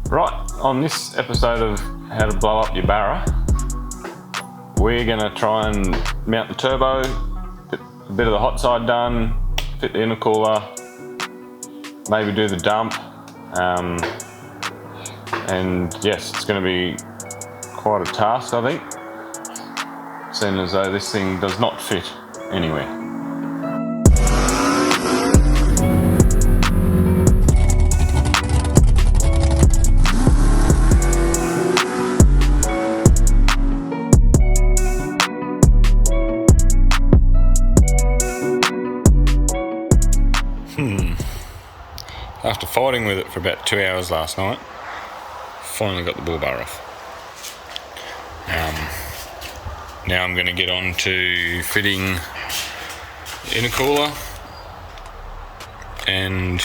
Right, on this episode of How to Blow Up Your Barra, we're going to try and mount the turbo, get a bit of the hot side done, fit the intercooler, maybe do the dump, and yes, it's going to be quite a task, I think, seeing as though this thing does not fit anywhere. After fighting with it for about 2 hours last night, finally got the bull bar off. Now I'm going to get on to fitting the intercooler and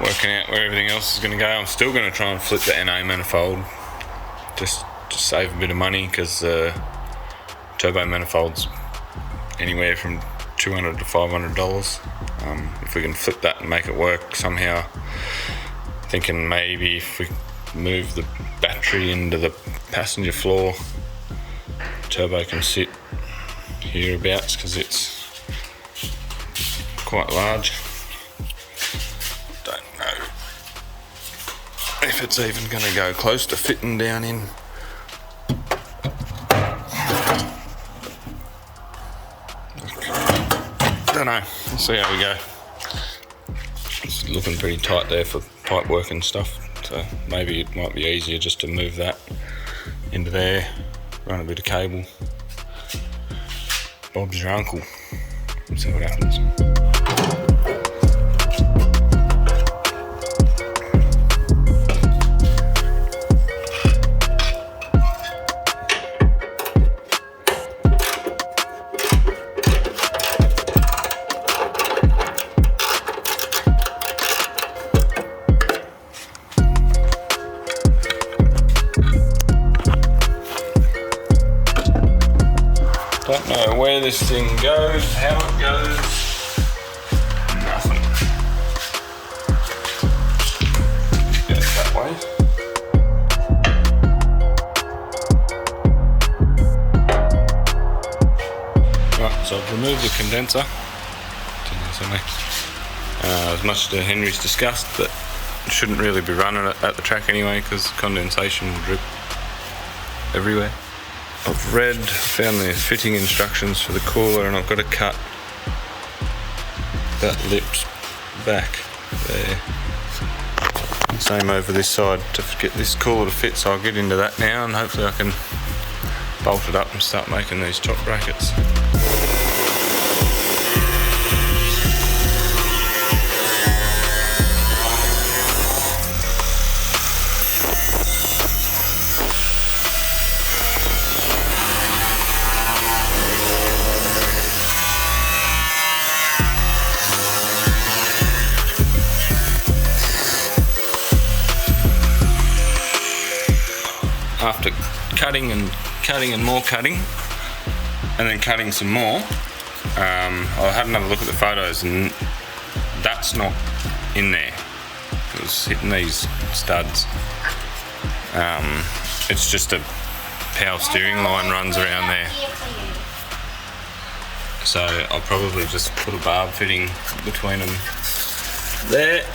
working out where everything else is going to go. I'm still going to try and flip the NA manifold just to save a bit of money, because turbo manifolds anywhere from $200 to $500. If we can flip that and make it work somehow, thinking maybe if we move the battery into the passenger floor, the turbo can sit hereabouts because it's quite large. Don't know if it's even going to go close to fitting down in. Don't know, we'll see how we go. It's looking pretty tight there for pipe work and stuff, so maybe it might be easier just to move that into there, run a bit of cable. Bob's your uncle. We'll see what happens. Don't know where this thing goes, how it goes, nothing. Goes that way. Right, so I've removed the condenser. As much as Henry's discussed, but it shouldn't really be running it at the track anyway, because condensation will drip everywhere. I've found the fitting instructions for the cooler, and I've got to cut that lips back there. Same over this side to get this cooler to fit, so I'll get into that now and hopefully I can bolt it up and start making these top brackets. After cutting and more cutting, and then cutting some more, I had another look at the photos, and that's not in there. It was hitting these studs. It's just a power steering line runs around there. So I'll probably just put a barb fitting between them there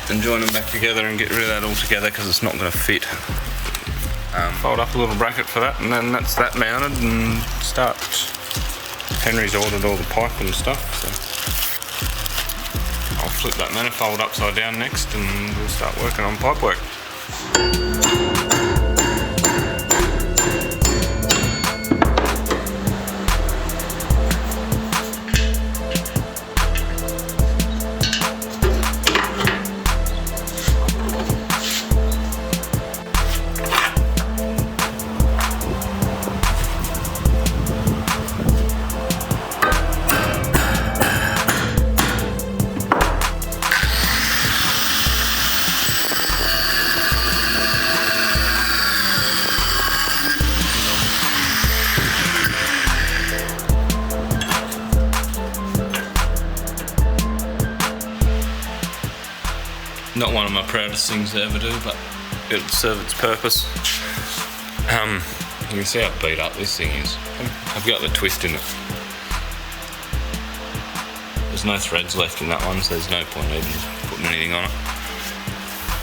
and join them back together and get rid of that altogether, because it's not going to fit. Fold up a little bracket for that, and then that's that mounted and start. Henry's ordered all the pipe and stuff, so I'll flip that manifold upside down next and we'll start working on pipe work. Not one of my proudest things to ever do, but it'll serve its purpose. You can see how beat up this thing is. I've got the twist in it. There's no threads left in that one, so there's no point even putting anything on it.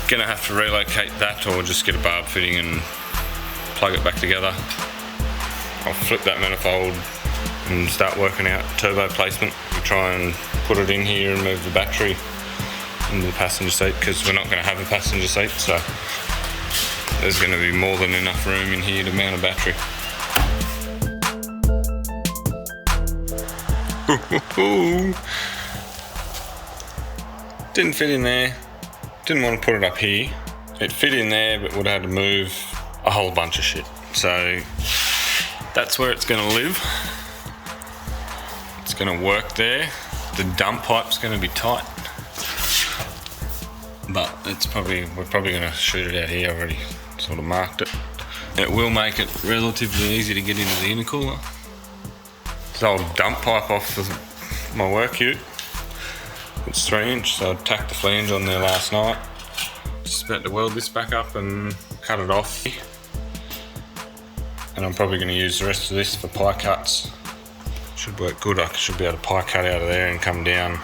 Gonna have to relocate that or just get a barb fitting and plug it back together. I'll flip that manifold and start working out turbo placement. We'll try and put it in here and move the battery into the passenger seat, because we're not going to have a passenger seat, so there's going to be more than enough room in here to mount a battery. Didn't fit in there. Didn't want to put it up here. It fit in there, but would have had to move a whole bunch of shit. So that's where it's going to live. It's going to work there. The dump pipe's going to be tight, but we're probably going to shoot it out here. I already sort of marked it. It will make it relatively easy to get into the intercooler. This old dump pipe off of my work ute. It's 3-inch, so I tacked the flange on there last night. Just about to weld this back up and cut it off. And I'm probably going to use the rest of this for pie cuts. Should work good. I should be able to pie cut out of there and come down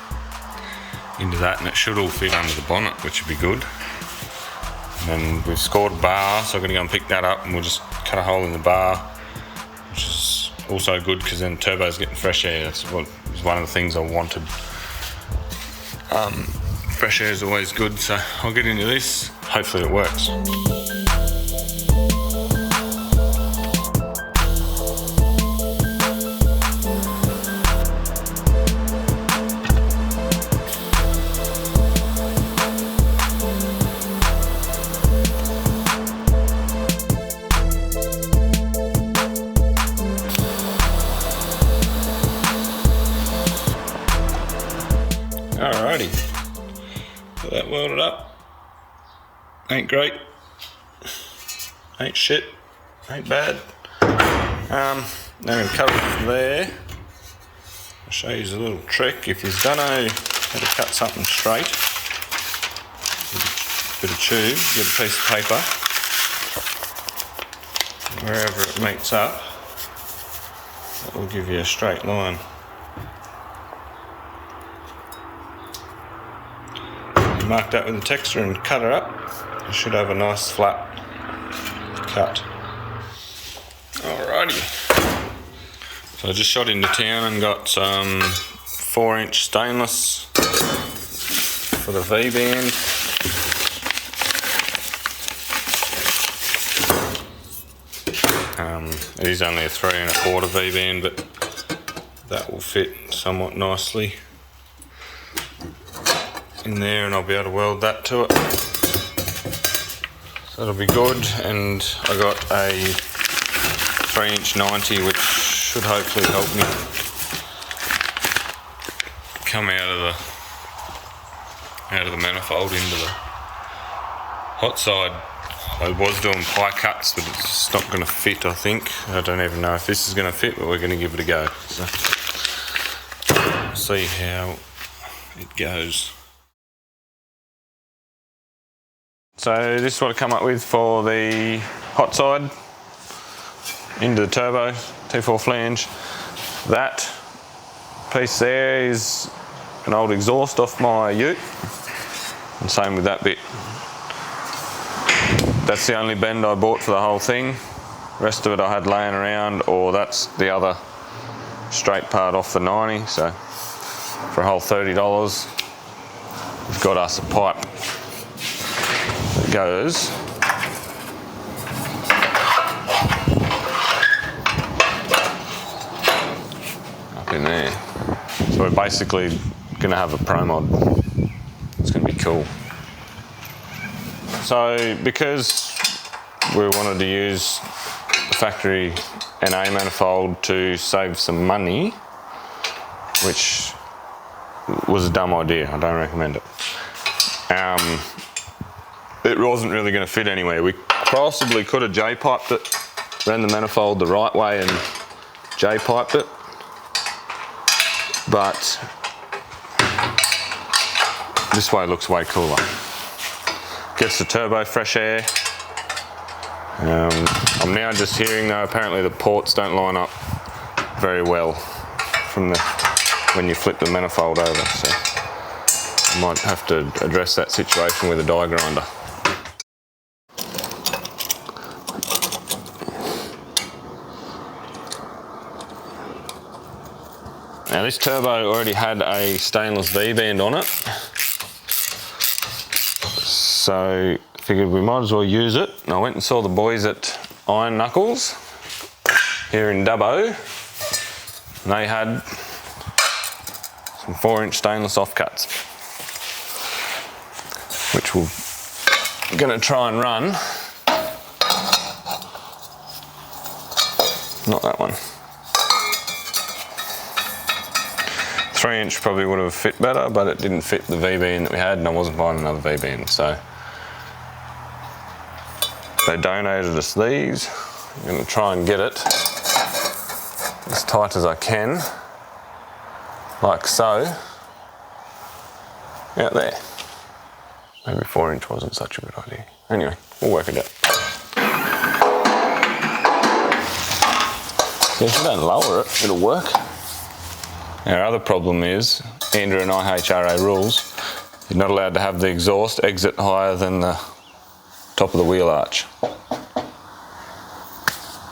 into that, and it should all fit under the bonnet, which would be good. And then we've scored a bar, so I'm going to go and pick that up and we'll just cut a hole in the bar, which is also good because then turbo's getting fresh air. That's what was one of the things I wanted. Fresh air is always good, so I'll get into this. Hopefully it works. Alrighty, got that welded up. Ain't great, ain't shit, ain't bad. Now I'm going to cut it from there. I'll show you a little trick. If you don't know how to cut something straight with a bit of tube, get a piece of paper, wherever it meets up, that will give you a straight line. Mark that with a texture and cut it up. You should have a nice flat cut. Alrighty. So I just shot into town and got some 4-inch stainless for the V-band. It is only a 3 1/4 V-band, but that will fit somewhat nicely in there, and I'll be able to weld that to it. So that'll be good. And I got a 3-inch 90, which should hopefully help me come out of the manifold into the hot side. I was doing pie cuts, but it's just not going to fit, I think. I don't even know if this is going to fit, but we're going to give it a go. So we'll see how it goes. So this is what I come up with for the hot side into the turbo, T4 flange. That piece there is an old exhaust off my ute, and same with that bit. That's the only bend I bought for the whole thing. The rest of it I had laying around, or that's the other straight part off the 90. So for a whole $30, we've got us a pipe that goes up in there. So we're basically going to have a pro mod. It's going to be cool. So because we wanted to use the factory NA manifold to save some money, which was a dumb idea, I don't recommend it. It wasn't really going to fit anywhere. We possibly could have J-piped it, ran the manifold the right way and J-piped it, but this way looks way cooler. gets the turbo fresh air. I'm now just hearing though, apparently the ports don't line up very well from when you flip the manifold over, so I might have to address that situation with a die grinder. Now this turbo already had a stainless V-band on it, so figured we might as well use it. And I went and saw the boys at Iron Knuckles here in Dubbo, and they had some 4-inch stainless offcuts, which we're going to try and run. Not that one. 3-inch probably would have fit better, but it didn't fit the V-band that we had, and I wasn't buying another V-band, so they donated us these. I'm going to try and get it as tight as I can, like so, out there. Maybe 4-inch wasn't such a good idea. Anyway, we'll work it out. So if you don't lower it, it'll work. Our other problem is, Andrew and IHRA rules, you're not allowed to have the exhaust exit higher than the top of the wheel arch.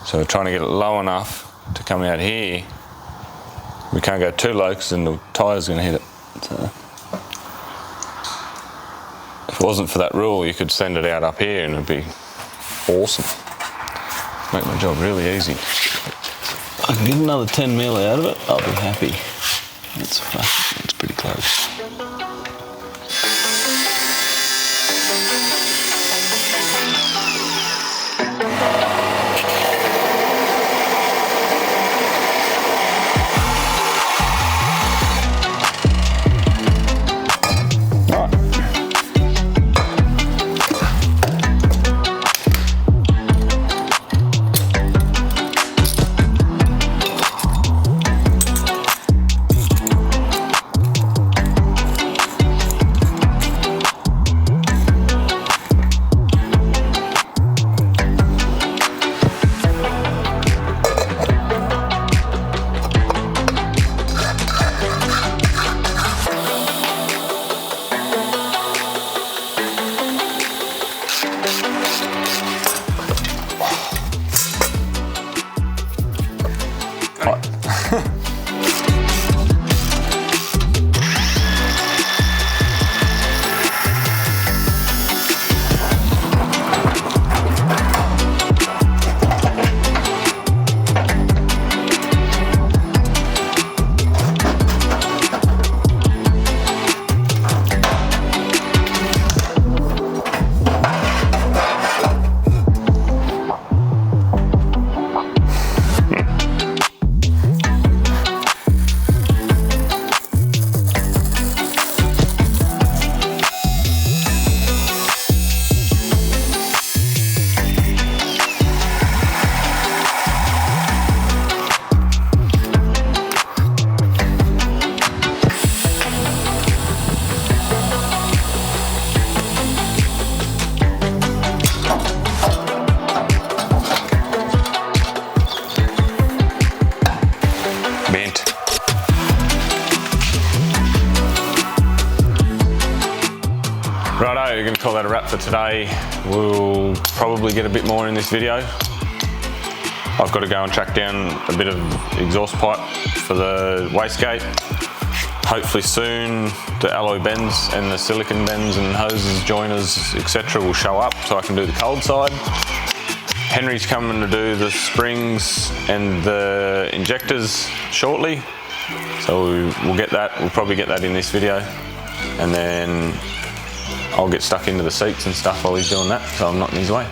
So we're trying to get it low enough to come out here. We can't go too low because then the tyre's going to hit it. So if it wasn't for that rule, you could send it out up here and it'd be awesome. Make my job really easy. I can get another 10 mil out of it, I'll be happy. That's pretty close. Righto, you're going to call that a wrap for today. We'll probably get a bit more in this video. I've got to go and track down a bit of exhaust pipe for the wastegate. Hopefully soon the alloy bends and the silicon bends and hoses, joiners, etc. will show up so I can do the cold side. Henry's coming to do the springs and the injectors shortly. So we'll get that, we'll probably get that in this video. And then I'll get stuck into the seats and stuff while he's doing that, so I'm not in his way.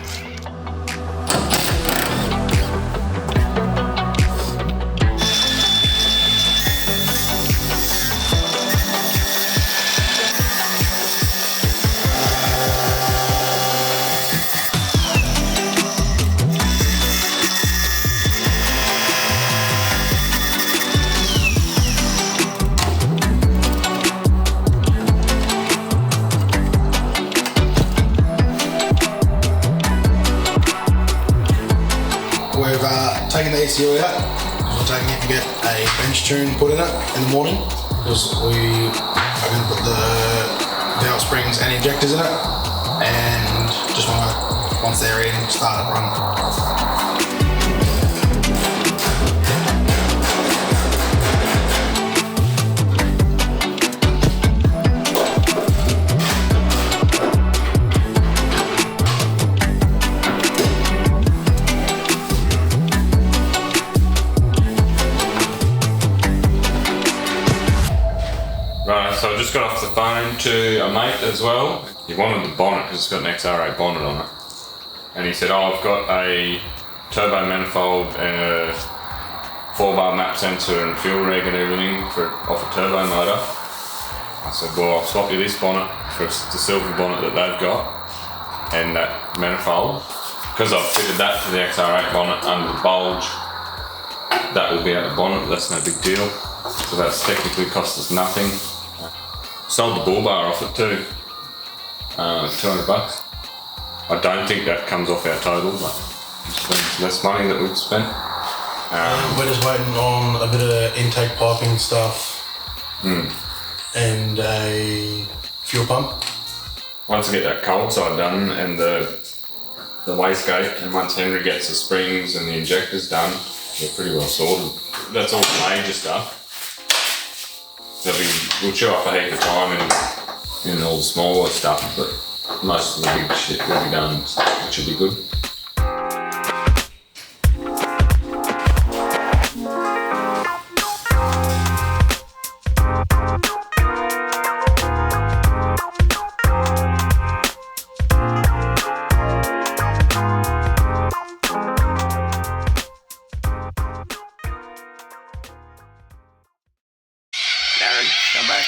taking the ECU out. We're taking it to get a bench tune put in it in the morning because we are going to put the valve springs and injectors in it, and just want to, once they're in, start it running. Right, so I just got off the phone to a mate as well. He wanted the bonnet because it's got an XR8 bonnet on it. And he said, oh, I've got a turbo manifold and a 4-bar map sensor and fuel reg and everything off a turbo motor. I said, well, I'll swap you this bonnet for the silver bonnet that they've got and that manifold. Because I've fitted that to the XR8 bonnet under the bulge, that will be out the bonnet, that's no big deal. So that's technically cost us nothing. Sold the bull bar off it too, $200. I don't think that comes off our total, but it's less money that we've spent. We're just waiting on a bit of intake piping stuff and a fuel pump. Once I get that cold side done and the wastegate, and once Henry gets the springs and the injectors done, we're pretty well sorted. That's all the major stuff. We'll chew up a heap of time in all the smaller stuff, but most of the big shit will be done, which will be good. Darren, come back.